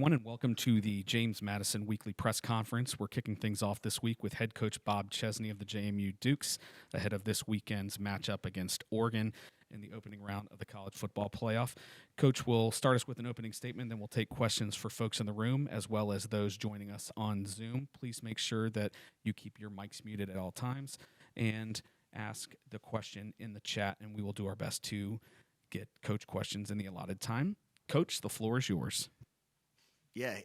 everyone, and welcome to the James Madison Weekly Press Conference. We're kicking things off this week with head coach Bob Chesney of the JMU Dukes ahead of this weekend's matchup against Oregon in the opening round of the college football playoff. Coach will start us with an opening statement, then we'll take questions for folks in the room as well as those joining us on Zoom. Please make sure that you keep your mics muted at all times and ask the question in the chat, and we will do our best to get Coach questions in the allotted time. Coach, the floor is yours. Yeah,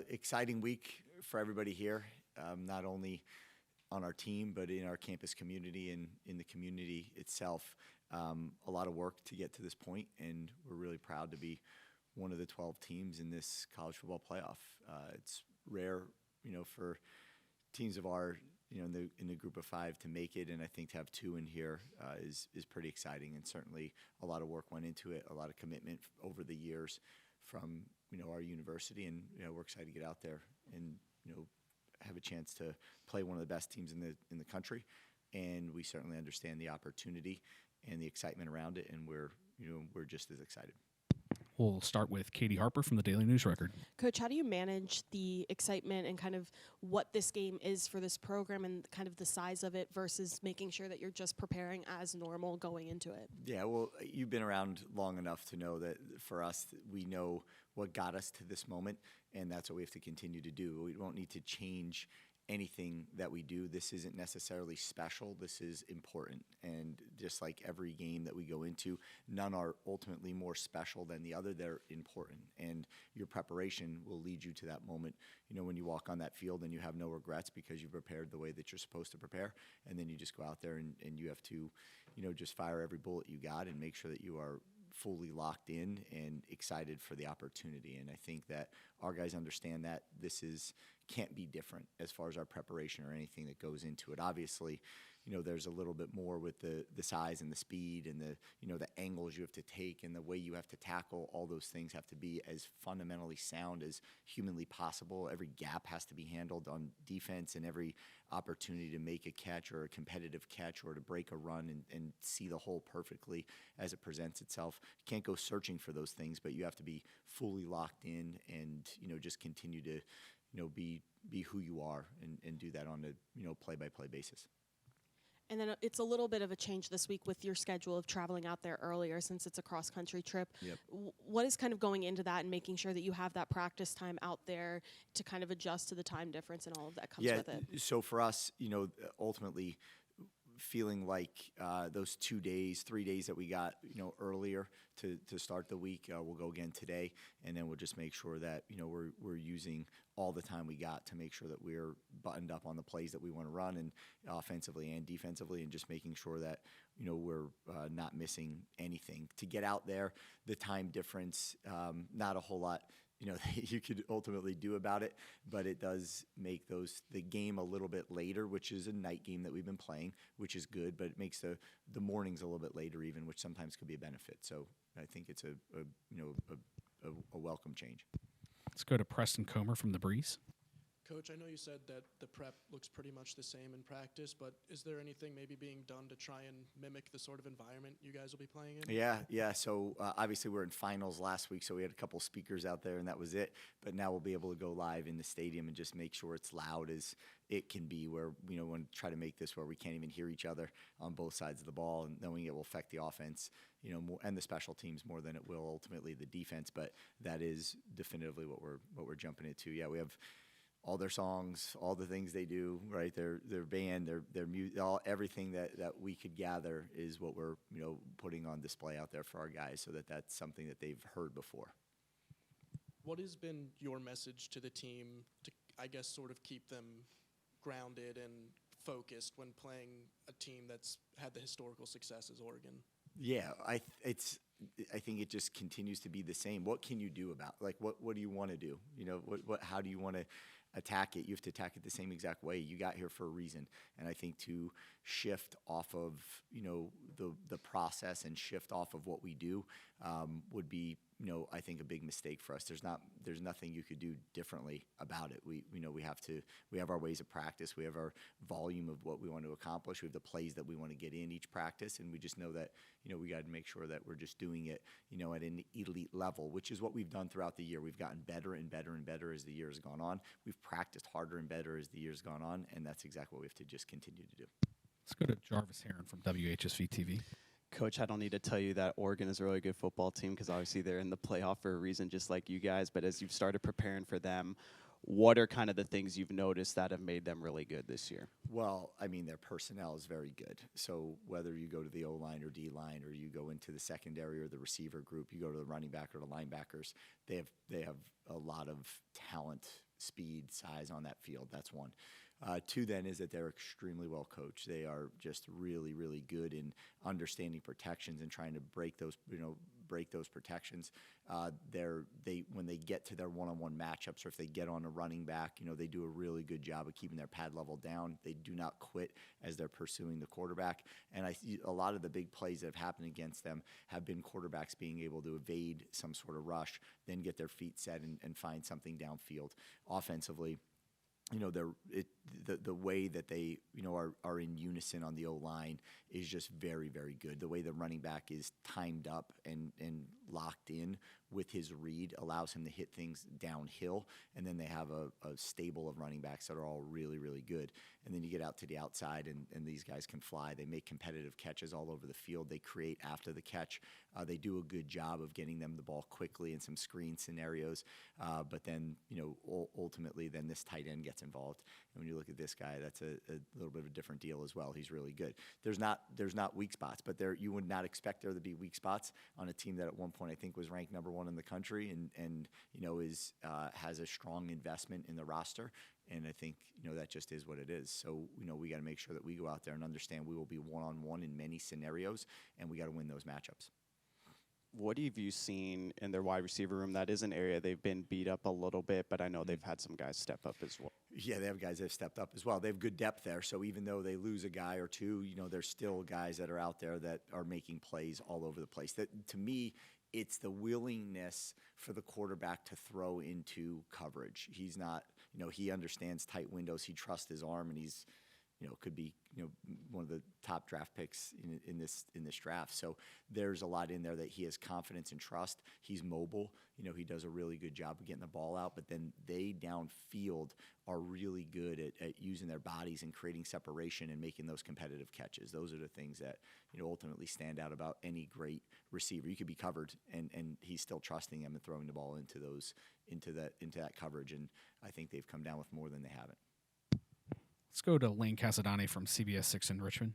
exciting week for everybody here, not only on our team, but in our campus community and in the community itself. A lot of work to get to this point, and we're really proud to be one of the 12 teams in this college football playoff. It's rare, for teams of our, in the group of 5 to make it, and I think to have 2 in here is pretty exciting, and certainly a lot of work went into it, a lot of commitment over the years from our university, and we're excited to get out there and have a chance to play one of the best teams in the country, and we certainly understand the opportunity and the excitement around it, and we're just as excited. We'll start with Katie Harper from the Daily News Record. Coach, how do you manage the excitement and kind of what this game is for this program and kind of the size of it versus making sure that you're just preparing as normal going into it? Yeah, well, you've been around long enough to know that for us, we know what got us to this moment, and that's what we have to continue to do. We don't need to change anything that we do. This isn't necessarily special. This is important. And just like every game that we go into, none are ultimately more special than the other. They're important. And your preparation will lead you to that moment, when you walk on that field and you have no regrets because you prepared the way that you're supposed to prepare. And then you just go out there and you have to, just fire every bullet you got and make sure that you are fully locked in and excited for the opportunity. And I think that our guys understand that this can't be different as far as our preparation or anything that goes into it. Obviously, there's a little bit more with the size and the speed and the angles you have to take and the way you have to tackle. All those things have to be as fundamentally sound as humanly possible. Every gap has to be handled on defense, and every opportunity to make a catch or a competitive catch or to break a run and see the hole perfectly as it presents itself. You can't go searching for those things, but you have to be fully locked in and just continue to be who you are and do that on a play-by-play basis. And then it's a little bit of a change this week with your schedule of traveling out there earlier since it's a cross-country trip. Yep. What is kind of going into that and making sure that you have that practice time out there to kind of adjust to the time difference and all of that comes with it? So for us, ultimately feeling like those 2 days, 3 days that we got, earlier to start the week, we'll go again today, and then we'll just make sure that, we're using all the time we got to make sure that we're buttoned up on the plays that we want to run, and offensively and defensively, and just making sure that, we're not missing anything. To get out there, the time difference, not a whole lot that you could ultimately do about it, but it does make the game a little bit later, which is a night game that we've been playing, which is good, but it makes the mornings a little bit later even, which sometimes could be a benefit. So I think it's a welcome change. Let's go to Preston Comer from The Breeze. Coach, I know you said that the prep looks pretty much the same in practice, but is there anything maybe being done to try and mimic the sort of environment you guys will be playing in? Yeah. So obviously we're in finals last week, so we had a couple speakers out there, and that was it. But now we'll be able to go live in the stadium and just make sure it's loud as it can be, where we want to try to make this where we can't even hear each other on both sides of the ball, and knowing it will affect the offense, more, and the special teams more than it will ultimately the defense. But that is definitively what we're jumping into. Yeah, we have all their songs, all the things they do, right? Their band, their music, everything that we could gather is what we're putting on display out there for our guys, so that's something that they've heard before. What has been your message to the team to, I guess, sort of keep them grounded and focused when playing a team that's had the historical success as Oregon? Yeah, I think it just continues to be the same. What can you do about, what do you want to do? How do you want to attack it, you have to attack it the same exact way. You got here for a reason. And I think to shift off of, the process and shift off of what we do would be, I think a big mistake for us. There's nothing you could do differently about it. We have our ways of practice. We have our volume of what we want to accomplish. We have the plays that we want to get in each practice. And we just know that, we got to make sure that we're just doing it, at an elite level, which is what we've done throughout the year. We've gotten better and better and better as the year has gone on. We've practiced harder and better as the year's gone on. And that's exactly what we have to just continue to do. Let's go to Jarvis Heron from WHSV TV. Coach, I don't need to tell you that Oregon is a really good football team because obviously they're in the playoff for a reason, just like you guys. But as you've started preparing for them, what are kind of the things you've noticed that have made them really good this year? Well, I mean, their personnel is very good. So whether you go to the O-line or D-line, or you go into the secondary or the receiver group, you go to the running back or the linebackers, they have a lot of talent, speed, size on that field. That's one. Two, then, is that they're extremely well coached. They are just really, really good in understanding protections and trying to break those protections. When they get to their one-on-one matchups, or if they get on a running back, they do a really good job of keeping their pad level down. They do not quit as they're pursuing the quarterback. And I see a lot of the big plays that have happened against them have been quarterbacks being able to evade some sort of rush, then get their feet set and find something downfield. Offensively, the way that they are in unison on the O-line is just very, very good. The way the running back is timed up and locked in with his read allows him to hit things downhill, and then they have a stable of running backs that are all really, really good. And then you get out to the outside, and these guys can fly. They make competitive catches all over the field. They create after the catch. They do a good job of getting them the ball quickly in some screen scenarios. But then, ultimately, then this tight end gets involved. And when you look at this guy, that's a little bit of a different deal as well. He's really good. There's not weak spots, but you would not expect there to be weak spots on a team that at one point I think was ranked number 1 in the country and has a strong investment in the roster. And I think, that just is what it is. So, we got to make sure that we go out there and understand we will be one-on-one in many scenarios, and we got to win those matchups. What have you seen in their wide receiver room? That is an area they've been beat up a little bit, but I know they've had some guys step up as well. Yeah, they have guys that have stepped up as well. They have good depth there. So even though they lose a guy or two, there's still guys that are out there that are making plays all over the place. That, to me, it's the willingness for the quarterback to throw into coverage. He's not, he understands tight windows. He trusts his arm, and he's, could be, one of the top draft picks in this draft. So there's a lot in there that he has confidence and trust. He's mobile. He does a really good job of getting the ball out, but then they downfield are really good at using their bodies and creating separation and making those competitive catches. Those are the things that, ultimately stand out about any great receiver. You could be covered and he's still trusting him and throwing the ball into that coverage. And I think they've come down with more than they haven't. Let's go to Lane Casadani from CBS 6 in Richmond.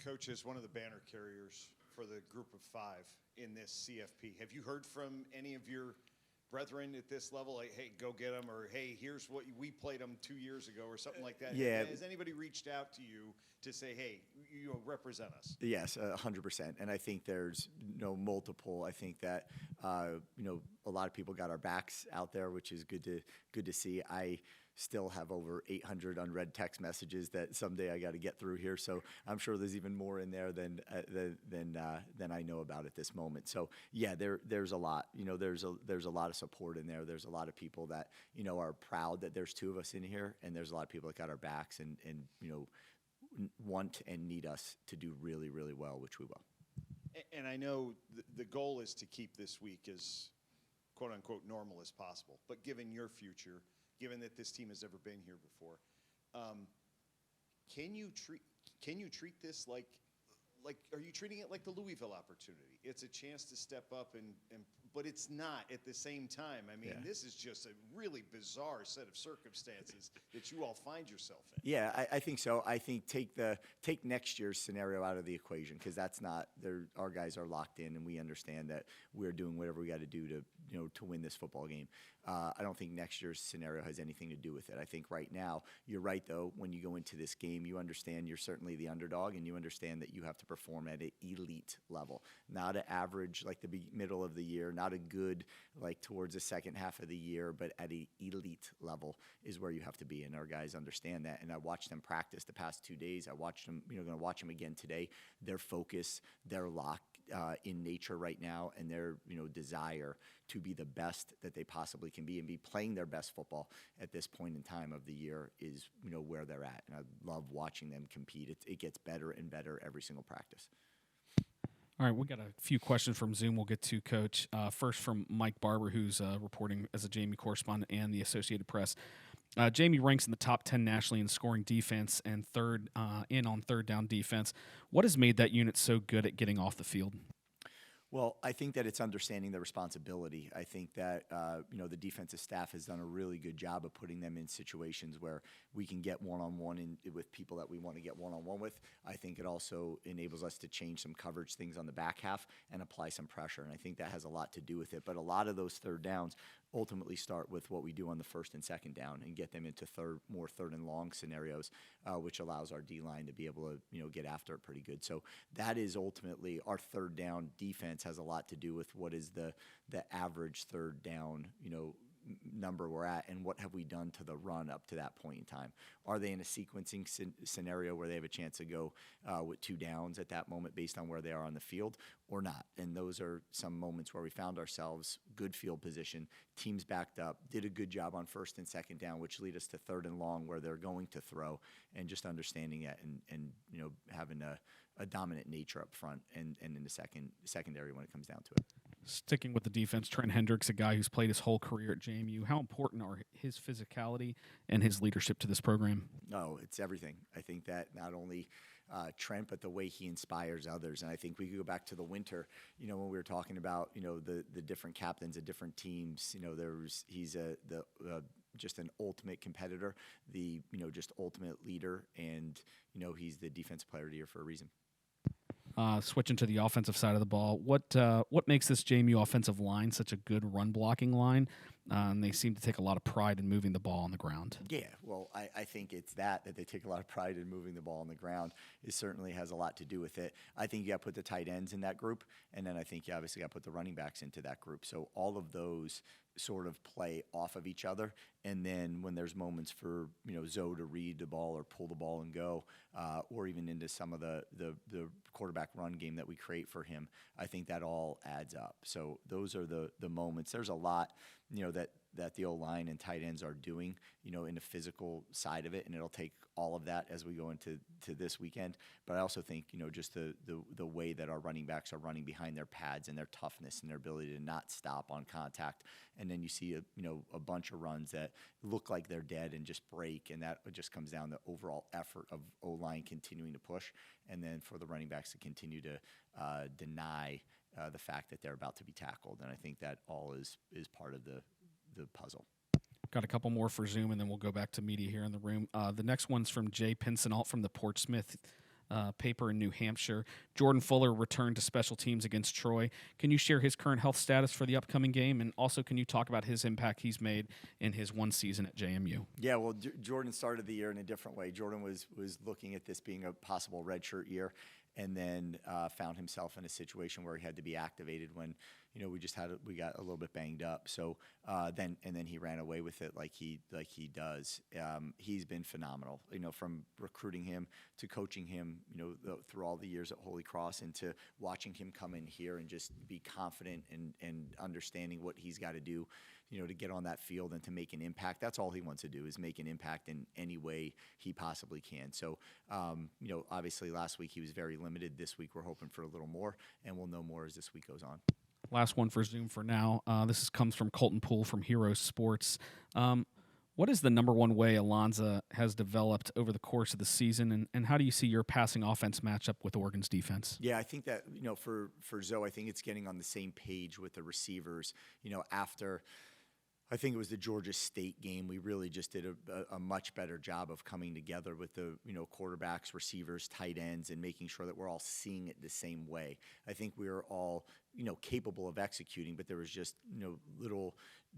Coach, is one of the banner carriers for the group of 5 in this CFP. Have you heard from any of your brethren at this level, like, hey, go get them, or hey, here's what we played them 2 years ago, or something like that? Yeah. Has anybody reached out to you to say, hey, represent us? Yes, 100%. And I think there's multiple. I think that a lot of people got our backs out there, which is good to see. I still have over 800 unread text messages that someday I got to get through here. So I'm sure there's even more in there than I know about at this moment. So yeah, there's a lot. There's a lot of support in there. There's a lot of people that are proud that there's 2 of us in here, and there's a lot of people that got our backs and want and need us to do really, really well, which we will. And I know the goal is to keep this week as quote unquote normal as possible. But given your future, given that this team has never been here before, can you treat this like are you treating it like the Louisville opportunity? It's a chance to step up but it's not at the same time. I mean, This is just a really bizarre set of circumstances that you all find yourself in. Yeah, I think so. I think take next year's scenario out of the equation, because that's not there. Our guys are locked in, and we understand that we're doing whatever we got to do to to win this football game. I don't think next year's scenario has anything to do with it. I think right now, you're right, though, when you go into this game, you understand you're certainly the underdog, and you understand that you have to perform at an elite level, not an average like the middle of the year, not a good like towards the second half of the year, but at an elite level is where you have to be, and our guys understand that. And I watched them practice the past 2 days. I watched them, going to watch them again today. Their focus, their lock in nature right now, and their desire to be the best that they possibly can be and be playing their best football at this point in time of the year is where they're at. And I love watching them compete. It gets better and better every single practice. All right, we got a few questions from Zoom we'll get to, Coach. First from Mike Barber, who's reporting as a JMU correspondent and the Associated Press. JMU ranks in the top 10 nationally in scoring defense and third on third down defense. What has made that unit so good at getting off the field? Well, I think that it's understanding the responsibility. I think that the defensive staff has done a really good job of putting them in situations where we can get one-on-one with people that we want to get one-on-one with. I think it also enables us to change some coverage things on the back half and apply some pressure, and I think that has a lot to do with it. But a lot of those third downs ultimately start with what we do on the first and second down and get them into more third and long scenarios, which allows our D-line to be able to get after it pretty good. So that is ultimately our third down defense has a lot to do with what is the average third down number we're at, and what have we done to the run up to that point in time. Are they in a sequencing scenario where they have a chance to go with 2 downs at that moment based on where they are on the field or not? And those are some moments where we found ourselves good field position, teams backed up, did a good job on first and second down, which lead us to third and long where they're going to throw, and just understanding that and having a dominant nature up front and in the secondary when it comes down to it. Sticking with the defense, Trent Hendricks, a guy who's played his whole career at JMU, how important are his physicality and his leadership to this program? No, it's everything. I think that not only Trent, but the way he inspires others. And I think we could go back to the winter, when we were talking about, the different captains of different teams. He's just an ultimate competitor, just ultimate leader, and he's the defensive player of the year for a reason. Switching to the offensive side of the ball, what makes this JMU offensive line such a good run blocking line? And they seem to take a lot of pride in moving the ball on the ground. Yeah, well, I think it's that they take a lot of pride in moving the ball on the ground. It certainly has a lot to do with it. I think you got to put the tight ends in that group, and then I think you obviously got to put the running backs into that group. So all of those sort of play off of each other, and then when there's moments for Zoe to read the ball or pull the ball and go, or even into some of the quarterback run game that we create for him, I think that all adds up. So those are the moments. There's a lot that the O-line and tight ends are doing, in the physical side of it, and it'll take all of that as we go into this weekend. But I also think, just the way that our running backs are running behind their pads and their toughness and their ability to not stop on contact. And then you see a bunch of runs that look like they're dead and just break, and that just comes down to overall effort of O-line continuing to push, and then for the running backs to continue to deny the fact that they're about to be tackled. And I think that all is part of the puzzle. Got a couple more for Zoom, and then we'll go back to media here in the room. The next one's from Jay Pincenalt from the Portsmouth paper in New Hampshire. Jordan Fuller returned to special teams against Troy. Can you share his current health status for the upcoming game? And also, can you talk about his impact he's made in his one season at JMU? Yeah, well, Jordan started the year in a different way. Jordan was looking at this being a possible redshirt year, and then found himself in a situation where he had to be activated when we got a little bit banged up. So then he ran away with it like he does. He's been phenomenal. From recruiting him to coaching him, through all the years at Holy Cross, and to watching him come in here and just be confident and understanding what he's got to do, to get on that field and to make an impact. That's all he wants to do, is make an impact in any way he possibly can. So, obviously last week he was very limited. This week we're hoping for a little more, and we'll know more as this week goes on. Last one for Zoom for now. Comes from Colton Poole from Hero Sports. What is the number one way Alonza has developed over the course of the season, and how do you see your passing offense match up with Oregon's defense? Yeah, I think that, for Zoe, I think it's getting on the same page with the receivers, after I think it was the Georgia State game. We really just did a much better job of coming together with the quarterbacks, receivers, tight ends, and making sure that we're all seeing it the same way. I think we were all capable of executing, but there was just little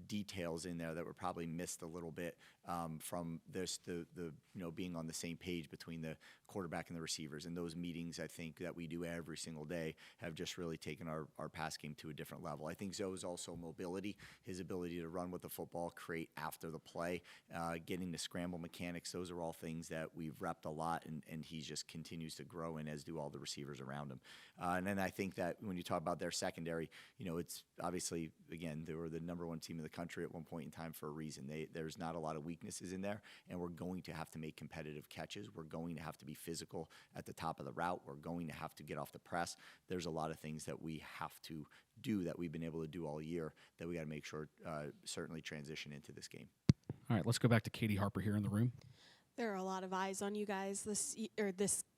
details in there that were probably missed a little bit from the being on the same page between the quarterback and the receivers. And those meetings, I think, that we do every single day have just really taken our pass game to a different level. I think Zoe's also mobility, his ability to run with the football, create after the play, getting the scramble mechanics. Those are all things that we've repped a lot, and he just continues to grow in, as do all the receivers around him. And then I think that when you talk about their secondary, it's obviously, again, they were the number one team in the country at one point in time for a reason. There's not a lot of weaknesses in there, and we're going to have to make competitive catches. We're going to have to be physical at the top of the route. We're going to have to get off the press. There's a lot of things that we have to do that we've been able to do all year that we got to make sure certainly transition into this game. All right, let's go back to Katie Harper here in the room. There are a lot of eyes on you guys this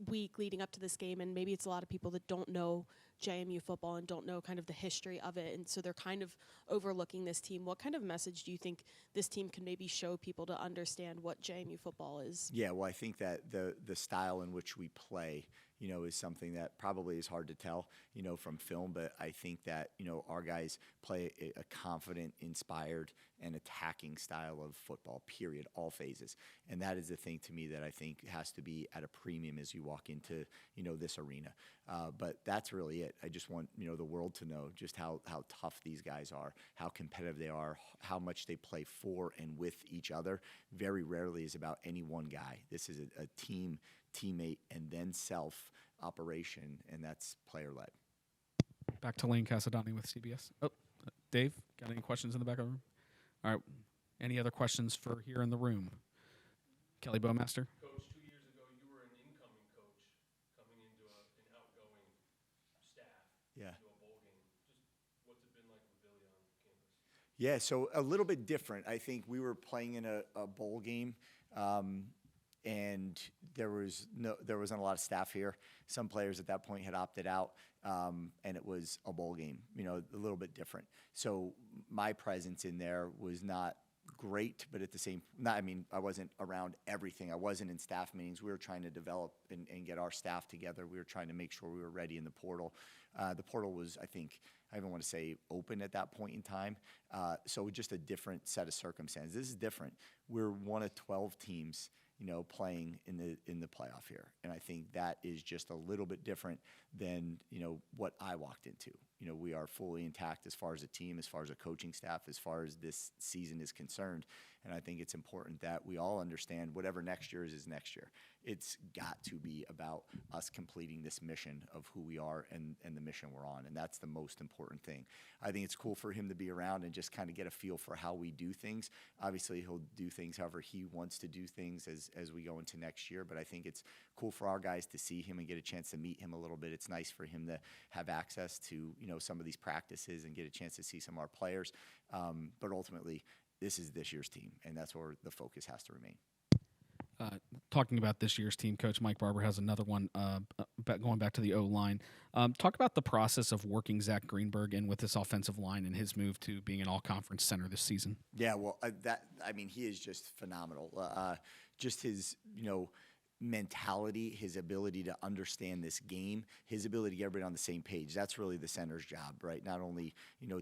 week leading up to this game, and maybe it's a lot of people that don't know JMU football and don't know kind of the history of it, and so they're kind of overlooking this team. What kind of message do you think this team can maybe show people to understand what JMU football is? Yeah, well, I think that the style in which we play, is something that probably is hard to tell, from film. But I think that, our guys play a confident, inspired, and attacking style of football, period, all phases. And that is the thing to me that I think has to be at a premium as you walk into, this arena. But that's really it. I just want, the world to know just how tough these guys are, how competitive they are, how much they play for and with each other. Very rarely is about any one guy. This is a team, teammate, and then self operation, and that's player-led. Back to Lane Casadani with CBS. Oh, Dave, got any questions in the back of the room? All right. Any other questions for here in the room? Kelly Bowmaster? Coach, 2 years ago, you were an incoming coach coming into an outgoing staff Yeah. to a bowl game. Just what's it been like with Billy on campus? Yeah, so a little bit different. I think we were playing in a bowl game, and there wasn't a lot of staff here. Some players at that point had opted out, and it was a bowl game, a little bit different. So my presence in there was not great, but at the same, I wasn't around everything. I wasn't in staff meetings. We were trying to develop and get our staff together. We were trying to make sure we were ready in the portal. The portal was, I think, I even want to say open at that point in time. So just a different set of circumstances. This is different. We're one of 12 teams, playing in the playoff here. And I think that is just a little bit different than, what I walked into. We are fully intact as far as a team, as far as a coaching staff, as far as this season is concerned. And I think it's important that we all understand whatever next year is next year. It's got to be about us completing this mission of who we are and the mission we're on. And that's the most important thing. I think it's cool for him to be around and just kind of get a feel for how we do things. Obviously, he'll do things however he wants to do things as we go into next year. But I think it's cool for our guys to see him and get a chance to meet him a little bit. It's nice for him to have access to, some of these practices and get a chance to see some of our players. But ultimately, this is this year's team, and that's where the focus has to remain. Talking about this year's team, Coach Mike Barber has another one going back to the O-line. Talk about the process of working Zach Greenberg in with this offensive line and his move to being an all-conference center this season. Yeah, well, he is just phenomenal. Just his, mentality, his ability to understand this game, his ability to get everybody on the same page. That's really the center's job, right? Not only,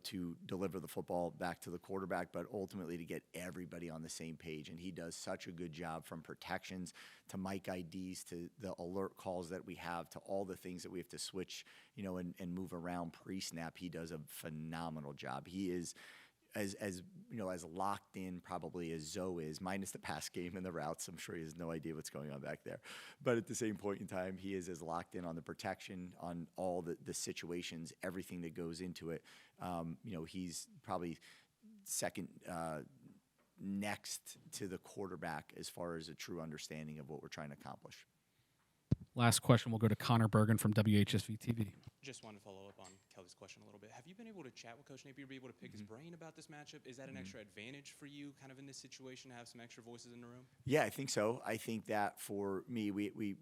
to deliver the football back to the quarterback, but ultimately to get everybody on the same page. And he does such a good job, from protections to mic IDs to the alert calls that we have to all the things that we have to switch, and move around pre-snap. He does a phenomenal job. He is as locked in probably as Zoe is, minus the pass game and the routes. I'm sure he has no idea what's going on back there. But at the same point in time, he is as locked in on the protection, on all the situations, everything that goes into it. He's probably second next to the quarterback as far as a true understanding of what we're trying to accomplish. Last question, we'll go to Connor Bergen from WHSV TV. Just want to follow up on Kelly's question a little bit. Have you been able to chat with Coach Napier, be able to pick his brain about this matchup? Is that an extra advantage for you kind of in this situation to have some extra voices in the room? Yeah, I think so. I think that for me, we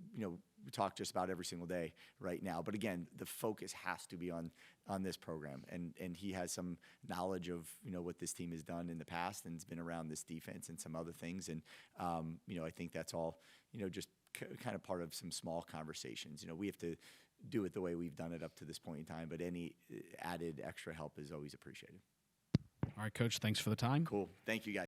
talk just about every single day right now. But again, the focus has to be on this program, and he has some knowledge of what this team has done in the past, and has been around this defense and some other things. And I think that's all just kind of part of some small conversations. We have to do it the way we've done it up to this point in time, but any added extra help is always appreciated. All right, Coach, thanks for the time. Cool. Thank you, guys.